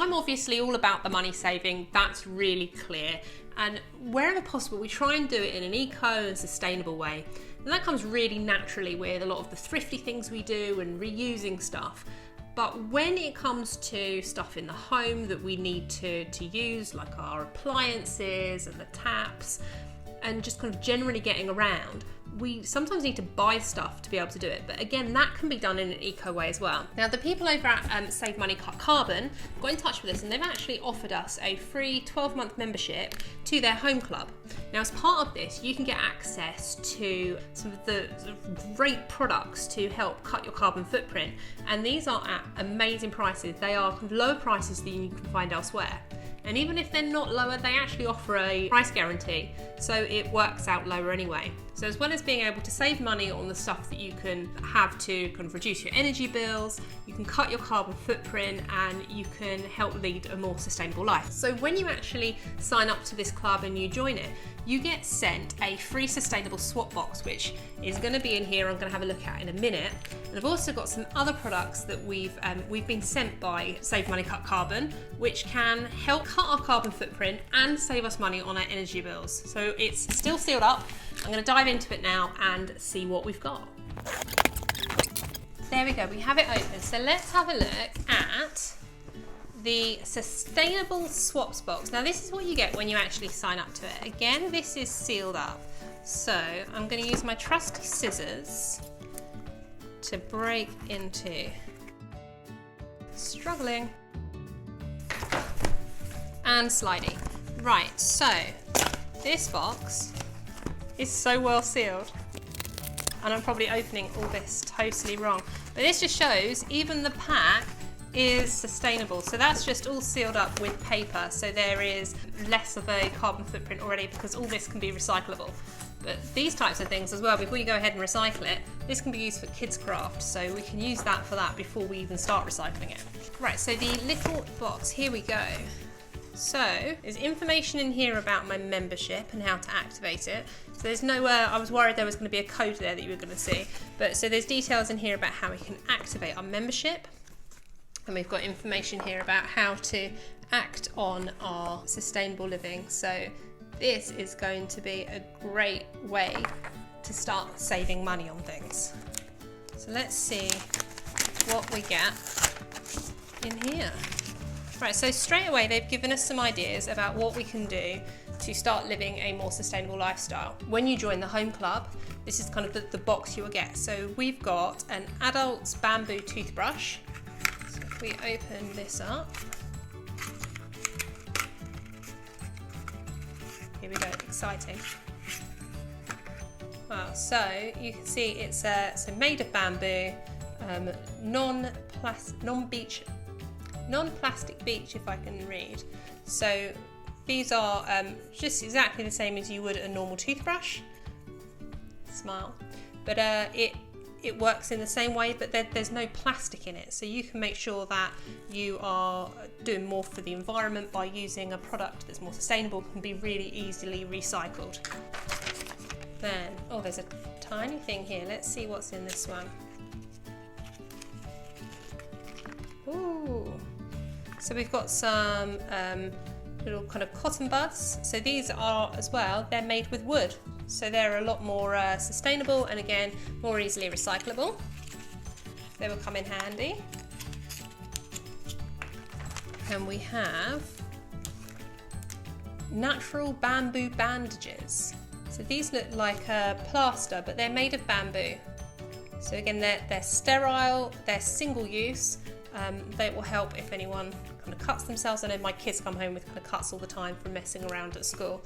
I'm obviously all about the money saving, that's really clear. And wherever possible, we try and do it in an eco and sustainable way. And that comes really naturally with a lot of the thrifty things we do and reusing stuff. But when it comes to stuff in the home that we need to use, like our appliances and the taps, and just kind of generally getting around, we sometimes need to buy stuff to be able to do it. But again, that can be done in an eco way as well. Now, the people over at Save Money Cut Carbon got in touch with us, and they've actually offered us a free 12-month membership to their home club. Now, as part of this, you can get access to some of the great products to help cut your carbon footprint. And these are at amazing prices. They are kind of lower prices than you can find elsewhere. And even if they're not lower, they actually offer a price guarantee, so it works out lower anyway. So as well as being able to save money on the stuff that you can have to kind of reduce your energy bills, you can cut your carbon footprint, and you can help lead a more sustainable life. So when you actually sign up to this club and you join it, you get sent a free sustainable swap box, which is going to be in here. I'm going to have a look at in a minute. And I've also got some other products that we've been sent by Save Money Cut Carbon, which can help cut our carbon footprint and save us money on our energy bills. So it's still sealed up. I'm going to dive into it now and see what we've got. There we go, we have it open. So let's have a look at the Sustainable Swaps box. Now, this is what you get when you actually sign up to it. Again, this is sealed up. So I'm going to use my trusty scissors to break into, struggling, and sliding. Right, so this box is so well sealed, and I'm probably opening all this totally wrong, but this just shows even the pack is sustainable. So that's just all sealed up with paper, so there is less of a carbon footprint already, because all this can be recyclable. But these types of things as well, before you go ahead and recycle it, this can be used for kids' craft, so we can use that for that before we even start recycling it. Right, so the little box, here we go. So there's information in here about my membership and how to activate it. So there's nowhere, I was worried there was going to be a code there that you were going to see, but so there's details in here about how we can activate our membership. And we've got information here about how to act on our sustainable living. So this is going to be a great way to start saving money on things. So let's see what we get in here. Right, so straight away they've given us some ideas about what we can do to start living a more sustainable lifestyle. When you join the home club, this is kind of the box you will get. So we've got an adult's bamboo toothbrush. So if we open this up, here we go, exciting. Wow, so you can see it's so made of bamboo, non-plastic beach, if I can read. So these are just exactly the same as you would a normal toothbrush. Smile. But it works in the same way, but there's no plastic in it. So you can make sure that you are doing more for the environment by using a product that's more sustainable, can be really easily recycled. Then, oh, there's a tiny thing here. Let's see what's in this one. Ooh. So we've got some little kind of cotton buds. So these are as well, they're made with wood. So they're a lot more sustainable and again, more easily recyclable. They will come in handy. And we have natural bamboo bandages. So these look like a plaster, but they're made of bamboo. So again, they're sterile, they're single use. They will help if anyone kind of cuts themselves. I know my kids come home with kind of cuts all the time from messing around at school,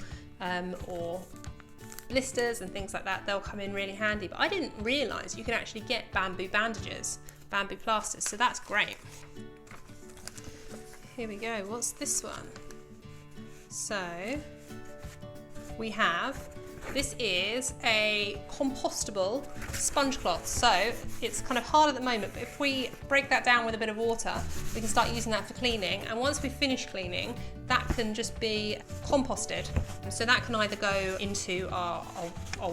or blisters and things like that. They'll come in really handy. But I didn't realise you can actually get bamboo bandages, bamboo plasters, so that's great. Here we go, what's this one? So we have, this is a compostable sponge cloth. So it's kind of hard at the moment, but if we break that down with a bit of water, we can start using that for cleaning. And once we finish cleaning, that can just be composted. So that can either go into our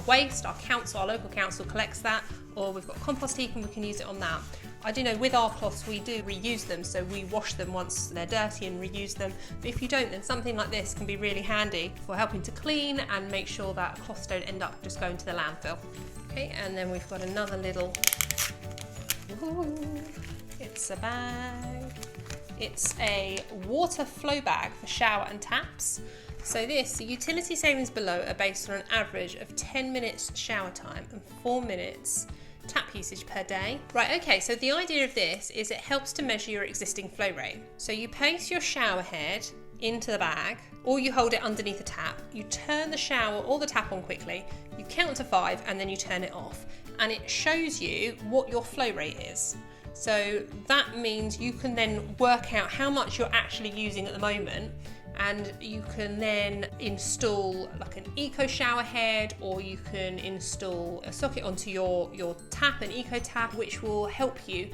waste, our local council collects that, or we've got a compost heap and we can use it on that. I do know with our cloths we do reuse them, so we wash them once they're dirty and reuse them. But if you don't, then something like this can be really handy for helping to clean and make sure that cloths don't end up just going to the landfill. Okay, and then we've got another little, it's a bag. It's a water flow bag for shower and taps. So the utility savings below are based on an average of 10 minutes shower time and 4 minutes tap usage per day. Right, okay, so the idea of this is it helps to measure your existing flow rate. So you place your shower head into the bag, or you hold it underneath the tap, you turn the shower or the tap on quickly, you count to 5 and then you turn it off. And it shows you what your flow rate is. So that means you can then work out how much you're actually using at the moment, and you can then install like an eco shower head, or you can install a socket onto your tap, an eco tap, which will help you.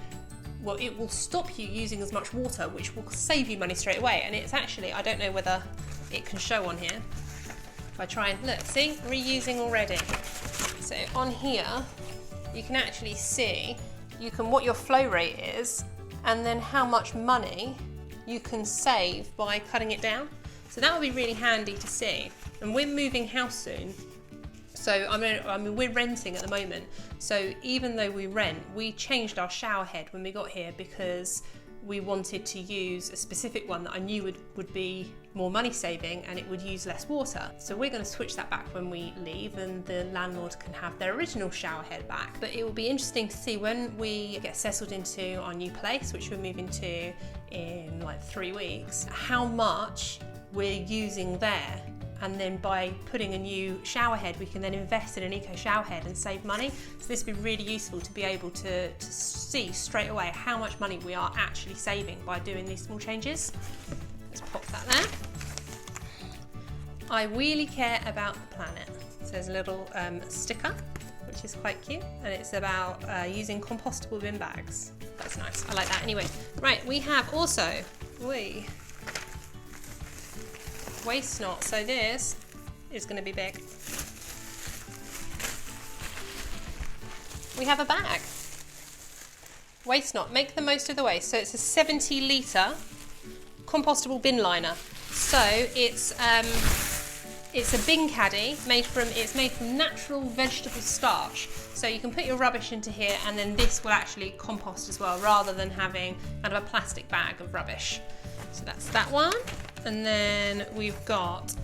Well, it will stop you using as much water, which will save you money straight away. And it's actually, I don't know whether it can show on here. If I try and look, see, reusing already. So on here, you can actually see what your flow rate is, and then how much money you can save by cutting it down. So that will be really handy to see. And we're moving house soon, so I mean we're renting at the moment. So even though we rent, we changed our shower head when we got here because we wanted to use a specific one that I knew would be more money saving and it would use less water. So we're going to switch that back when we leave, and the landlord can have their original shower head back. But it will be interesting to see when we get settled into our new place, which we're moving to in like 3 weeks, how much we're using there. And then by putting a new shower head, we can then invest in an eco shower head and save money. So this would be really useful to be able to see straight away how much money we are actually saving by doing these small changes. Let's pop that there. I really care about the planet. So there's a little sticker, which is quite cute, and it's about using compostable bin bags. That's nice, I like that. Anyway, right, we have also, waste not. So this is going to be big. We have a bag. Waste not. Make the most of the waste. So it's a 70 litre compostable bin liner. So it's a bin caddy it's made from natural vegetable starch. So you can put your rubbish into here, and then this will actually compost as well, rather than having kind of a plastic bag of rubbish. So that's that one. And then we've got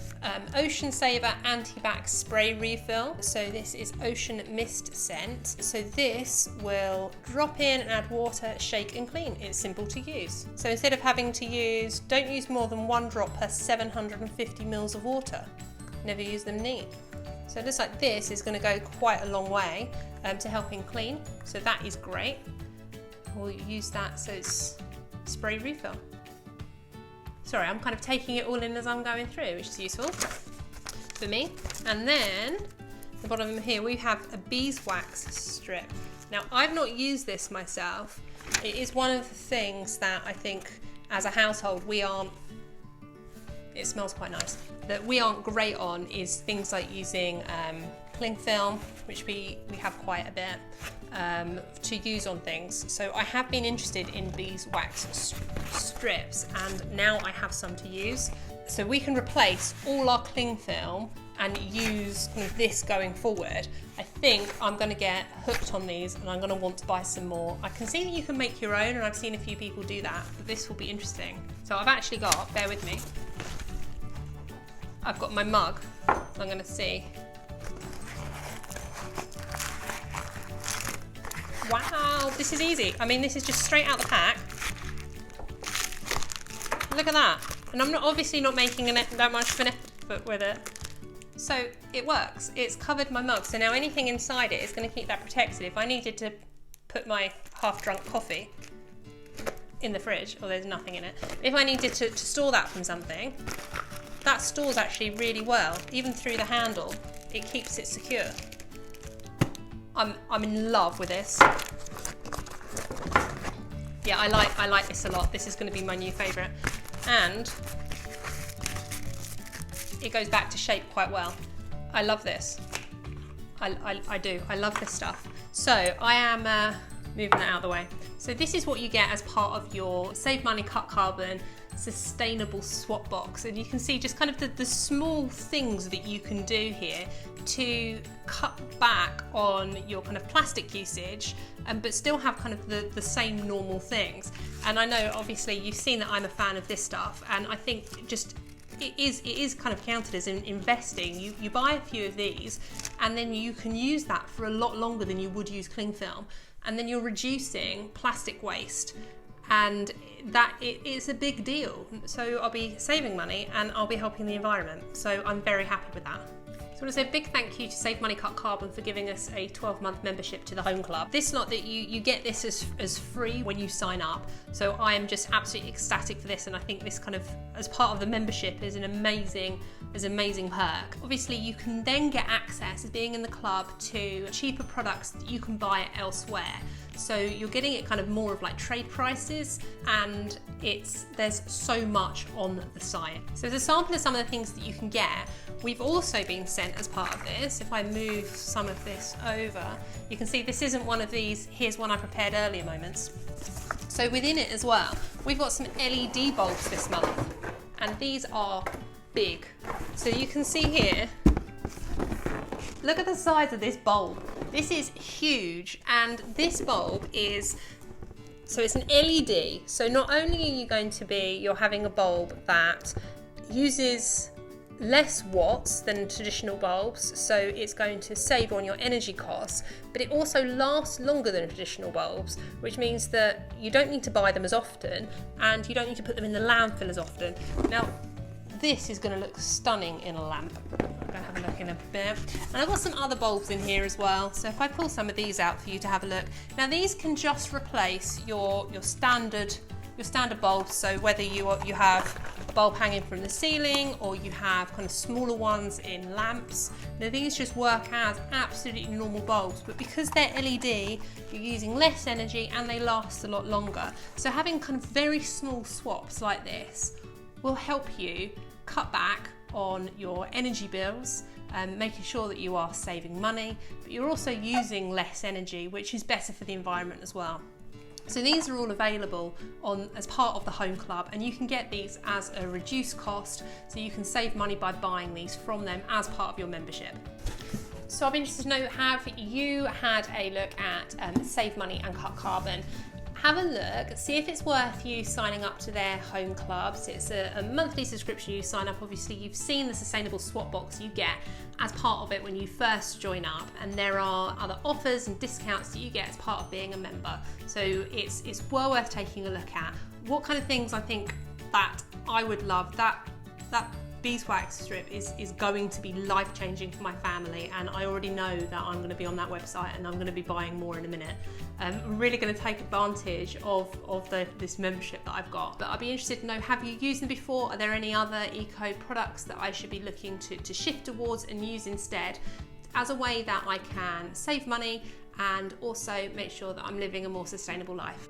Ocean Saver Anti-Bac Spray Refill. So this is Ocean Mist Scent. So this will drop in, add water, shake and clean. It's simple to use. So instead of having to don't use more than 1 drop per 750 mils of water. Never use them neat. So just like this is going to go quite a long way to helping clean. So that is great. We'll use that, so it's spray refill. Sorry, I'm kind of taking it all in as I'm going through, which is useful for me. And then the bottom here we have a Beeswax Strip. Now I've not used this myself. It is one of the things that I think as a household it smells quite nice, that we aren't great on is things like using cling film, which we have quite a bit to use on things. So I have been interested in Beeswax strips, and now I have some to use. So we can replace all our cling film and use this going forward. I think I'm going to get hooked on these, and I'm going to want to buy some more. I can see that you can make your own, and I've seen a few people do that, but this will be interesting. So I've actually got, bear with me, I've got my mug. I'm going to see. Wow, this is easy. I mean, this is just straight out the pack. Look at that. And I'm obviously not making that much of an effort with it. So it works. It's covered my mug. So now anything inside it is going to keep that protected. If I needed to put my half-drunk coffee in the fridge, or there's nothing in it, if I needed to store that from something, that stores actually really well. Even through the handle, it keeps it secure. I'm in love with this. Yeah, I like this a lot. This is going to be my new favourite. And it goes back to shape quite well. I love this. I do. I love this stuff. So I am moving that out of the way. So this is what you get as part of your Save Money Cut Carbon sustainable swap box, and you can see just kind of the small things that you can do here to cut back on your kind of plastic usage, but still have kind of the same normal things. And I know obviously you've seen that I'm a fan of this stuff, and I think just it is kind of counted as investing. You buy a few of these and then you can use that for a lot longer than you would use cling film, and then you're reducing plastic waste, and that it's a big deal. So I'll be saving money and I'll be helping the environment, so I'm very happy with that. So I want to say a big thank you to Save Money Cut Carbon for giving us a 12-month membership to the Home Club. This lot that you get this as free when you sign up, so I am just absolutely ecstatic for this, and I think this kind of, as part of the membership, is an amazing perk. Obviously you can then get access, as being in the club, to cheaper products that you can buy elsewhere. So you're getting it kind of more of like trade prices, and there's so much on the site. So as a sample of some of the things that you can get, we've also been sent as part of this. If I move some of this over, you can see this isn't one of these here's one I prepared earlier moments. So within it as well, we've got some LED bulbs this month, and these are big. So you can see here, look at the size of this bulb. This is huge, and this bulb is, so it's an LED. So not only are you're having a bulb that uses less watts than traditional bulbs, so it's going to save on your energy costs, but it also lasts longer than traditional bulbs, which means that you don't need to buy them as often, and you don't need to put them in the landfill as often. Now, this is going to look stunning in a lamp. I'm going to have a look in a bit. And I've got some other bulbs in here as well. So if I pull some of these out for you to have a look. Now these can just replace your standard bulbs. So whether you have a bulb hanging from the ceiling, or you have kind of smaller ones in lamps. Now these just work as absolutely normal bulbs, but because they're LED, you're using less energy and they last a lot longer. So having kind of very small swaps like this will help you cut back on your energy bills, making sure that you are saving money, but you're also using less energy, which is better for the environment as well. So these are all available as part of the Home Club, and you can get these as a reduced cost, so you can save money by buying these from them as part of your membership. So I'd be interested to know, have you had a look at Save Money and Cut Carbon? Have a look, see if it's worth you signing up to their Home Clubs. It's a monthly subscription. You sign up, obviously you've seen the sustainable swap box you get as part of it when you first join up, and there are other offers and discounts that you get as part of being a member. So it's well worth taking a look at. What kind of things I think that I would love, that Beeswax Strip is going to be life-changing for my family, and I already know that I'm going to be on that website and I'm going to be buying more in a minute. I'm really going to take advantage of this membership that I've got. But I'd be interested to know, have you used them before? Are there any other eco products that I should be looking to shift towards and use instead, as a way that I can save money and also make sure that I'm living a more sustainable life?